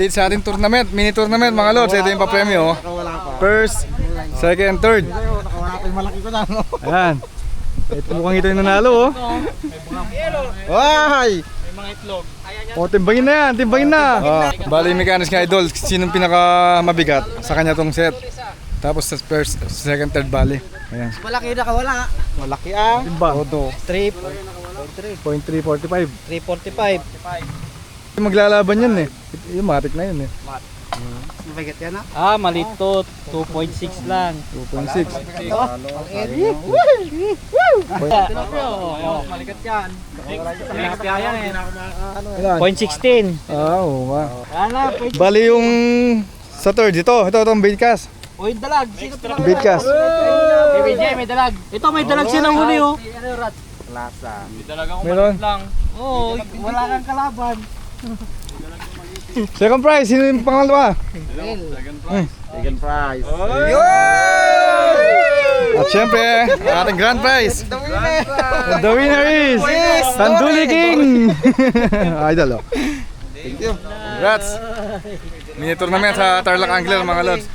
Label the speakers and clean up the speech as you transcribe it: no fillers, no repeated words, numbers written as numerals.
Speaker 1: update sa ating tournament, mini tournament mga lods. Ito yung pa-premyo. First, second, third.
Speaker 2: Nakawala pa yung malaki ko na, no?
Speaker 1: Ayan. Ito mukhang ito yung nanalo, oh.
Speaker 2: Ay!
Speaker 3: May mga itlog.
Speaker 1: Oh, timbangin na yan, timbangin na. Bali yung mechanics nga idol, sinong pinaka mabigat sa kanya tong set. Tapos sa first, second, third bali. Ayan.
Speaker 2: Malaki nakawala. Malaki ang
Speaker 1: Timbang.
Speaker 2: Todo.
Speaker 1: 0.345.
Speaker 2: 345.
Speaker 1: Maglalaban yan eh. Yung matik na yun eh.
Speaker 2: Mabigat yan ha?
Speaker 3: Ah, malito. 2.6 lang.
Speaker 1: 2.6.
Speaker 3: Malikat yan. Tilapia yan eh.
Speaker 1: Ilan?
Speaker 3: 0.16.
Speaker 1: Oo nga.
Speaker 3: Ano?
Speaker 1: Bali yung sa third, ito ang bait cast.
Speaker 3: Uy, dalag. Sino pinaka?
Speaker 1: Bait cast.
Speaker 3: May BJ, may dalag. Ito, may dalag siya ng huli oh.
Speaker 2: Lasa.
Speaker 3: May dalag ako
Speaker 1: Meron?
Speaker 3: lang. Oo, wala kang kalaban.
Speaker 1: Second prize, sino yung pangalawa?
Speaker 2: Second prize.
Speaker 1: At syempre, ating grand prize. The winner is Tanduli King. Idol, oh.
Speaker 2: Thank you.
Speaker 1: Congrats. Mini tournament sa Tarlac Angler mga lods.